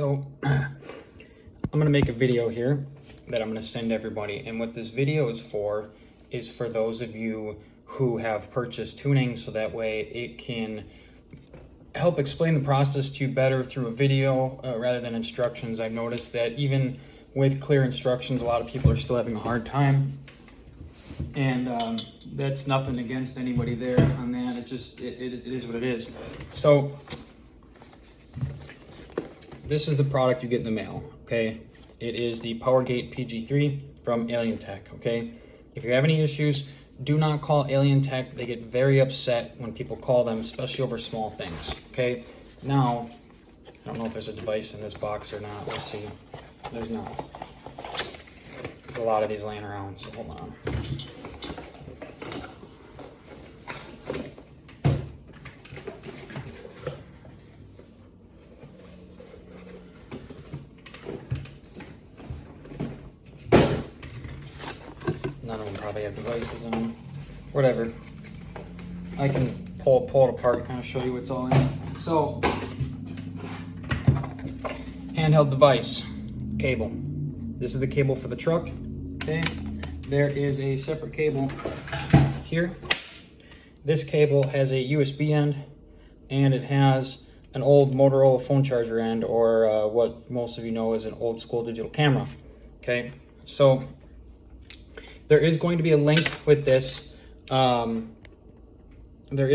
So I'm going to make a video here that I'm going to send to everybody. And what this video is for those of you who have purchased tuning, so that way it can help explain the process to you better through a video rather than instructions. I've noticed that even with clear instructions, a lot of people are still having a hard time. And that's nothing against anybody there on that. It is what it is. So this is the product you get in the mail, okay? It is the PowerGate PG3 from Alien Tech, okay? If you have any issues, do not call Alien Tech. They get very upset when people call them, especially over small things, okay? Now, I don't know if there's a device in this box or not. Let's see. There's not. There's a lot of these laying around, so hold on. None of them probably have devices in them. Whatever. I can pull it apart and kind of show you what's all in it. So, handheld device, cable. This is the cable for the truck, okay? There is a separate cable here. This cable has a USB end, and it has an old Motorola phone charger end, or what most of you know is an old school digital camera, okay? So, there is going to be a link with this. On this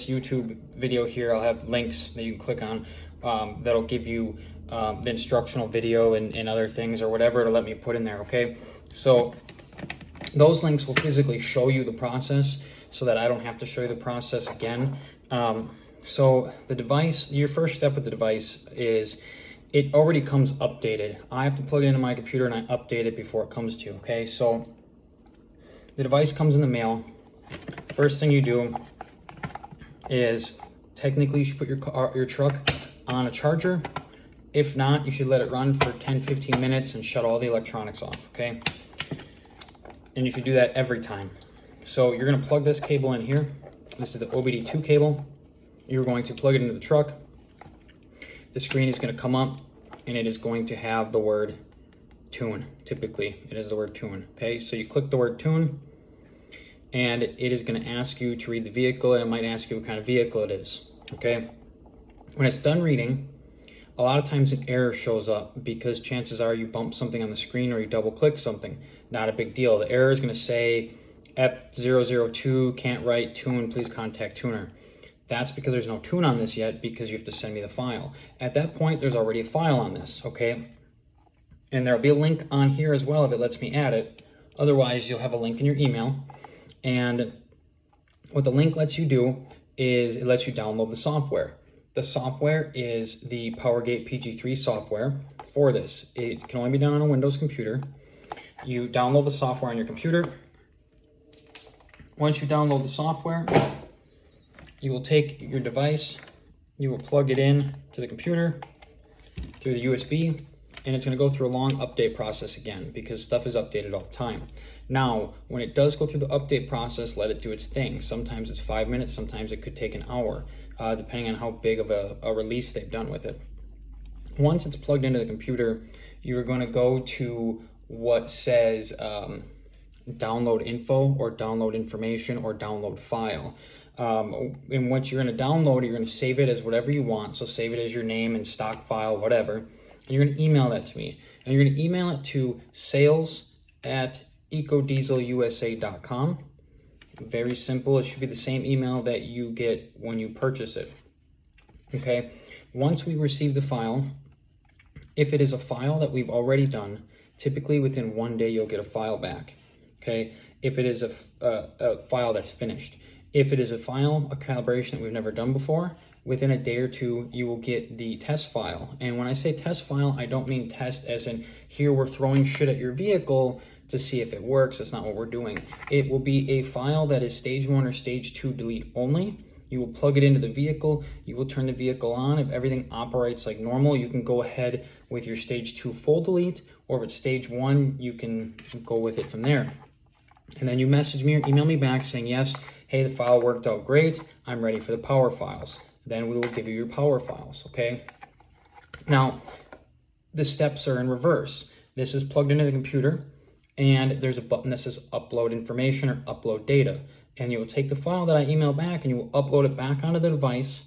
YouTube video here. I'll have links that you can click on that'll give you the instructional video and other things or whatever to let me put in there, okay? So those links will physically show you the process so that I don't have to show you the process again. So the device, your first step with the device is it already comes updated. I have to plug it into my computer and I update it before it comes to you, okay? So the device comes in the mail. First thing you do is technically you should put your truck on a charger. If not, you should let it run for 10-15 minutes and shut all the electronics off, okay? And you should do that every time. So you're gonna plug this cable in here. This is the OBD2 cable. You're going to plug it into the truck. The screen is going to come up and it is going to have the word tune. Typically, it is the word tune. Okay, so you click the word tune and it is going to ask you to read the vehicle, and it might ask you what kind of vehicle it is. Okay, when it's done reading, a lot of times an error shows up because chances are you bump something on the screen or you double click something. Not a big deal. The error is going to say F002 can't write tune, please contact tuner. That's because there's no tune on this yet, because you have to send me the file. At that point, there's already a file on this, okay? And there'll be a link on here as well if it lets me add it. Otherwise, you'll have a link in your email. And what the link lets you do is it lets you download the software. The software is the PowerGate PG3 software for this. It can only be done on a Windows computer. You download the software on your computer. Once you download the software, you will take your device, you will plug it in to the computer through the USB, and it's going to go through a long update process again because stuff is updated all the time. Now, when it does go through the update process, let it do its thing. Sometimes it's 5 minutes, sometimes it could take an hour, depending on how big of a release they've done with it. Once it's plugged into the computer, you're going to go to what says download info or download information or download file. And what you're going to download, you're going to save it as whatever you want. So save it as your name and stock file, whatever. And you're going to email that to me. And you're going to email it to sales@ecodieselusa.com. Very simple. It should be the same email that you get when you purchase it. Okay. Once we receive the file, if it is a file that we've already done, typically within 1 day you'll get a file back. Okay. If it is a file that's finished. If it is a file, a calibration that we've never done before, within a day or two, you will get the test file. And when I say test file, I don't mean test as in, here we're throwing shit at your vehicle to see if it works. That's not what we're doing. It will be a file that is stage 1 or stage 2 delete only. You will plug it into the vehicle. You will turn the vehicle on. If everything operates like normal, you can go ahead with your stage 2 full delete, or if it's stage 1, you can go with it from there. And then you message me or email me back saying, yes, hey, the file worked out great. I'm ready for the power files. then we will give you your power files, okay? Now, the steps are in reverse. This is plugged into the computer, and there's a button that says upload information or upload data. And you will take the file that I email back and you will upload it back onto the device,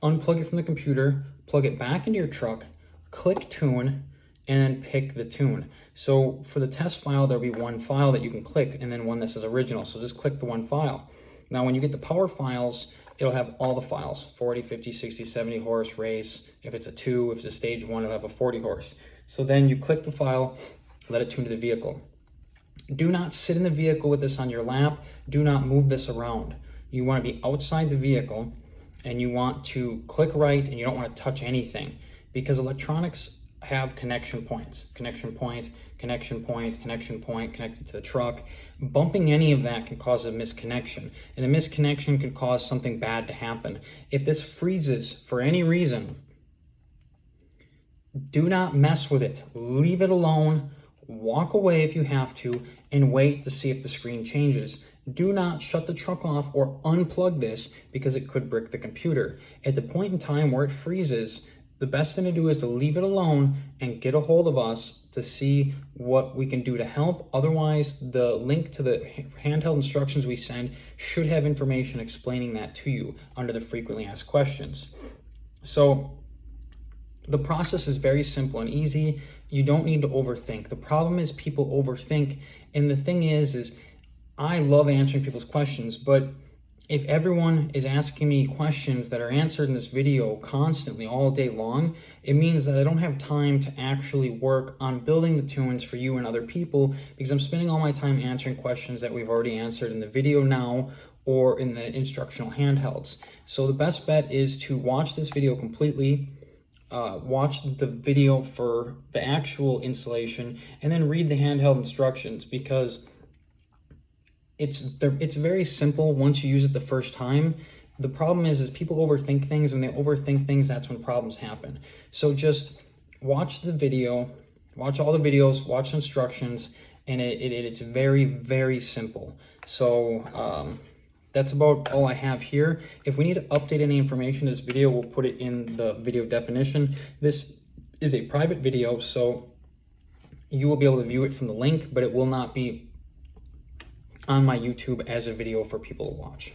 unplug it from the computer, plug it back into your truck, click tune, and then pick the tune. So for the test file, there'll be one file that you can click and then one that says original. So just click the one file. Now, when you get the power files, it'll have all the files, 40, 50, 60, 70 horse race. If it's a 2, if it's a stage 1, it'll have a 40 horse. So then you click the file, let it tune to the vehicle. Do not sit in the vehicle with this on your lap. Do not move this around. You want to be outside the vehicle and you want to click right and you don't want to touch anything, because electronics have connection points, connection point, connection point, connection point connected to the truck. Bumping any of that can cause a misconnection, and a misconnection can cause something bad to happen. If this freezes for any reason, do not mess with it. Leave it alone. Walk away if you have to, and wait to see if the screen changes. Do not shut the truck off or unplug this, because it could brick the computer. At the point in time where it freezes, the best thing to do is to leave it alone and get a hold of us to see what we can do to help. Otherwise, the link to the handheld instructions we send should have information explaining that to you under the frequently asked questions. So the process is very simple and easy. You don't need to overthink. The problem is people overthink. And the thing is I love answering people's questions, but if everyone is asking me questions that are answered in this video constantly all day long, it means that I don't have time to actually work on building the tunes for you and other people, because I'm spending all my time answering questions that we've already answered in the video now or in the instructional handhelds. So the best bet is to watch this video completely, watch the video for the actual installation, and then read the handheld instructions, because it's very simple once you use it the first time. The problem is people overthink things. When they overthink things, that's when problems happen. So just watch the video, watch all the videos, watch instructions, and it's very, very simple. So that's about all I have here. If we need to update any information in this video, we'll put it in the video definition. This is a private video, so you will be able to view it from the link, but it will not be on my YouTube as a video for people to watch.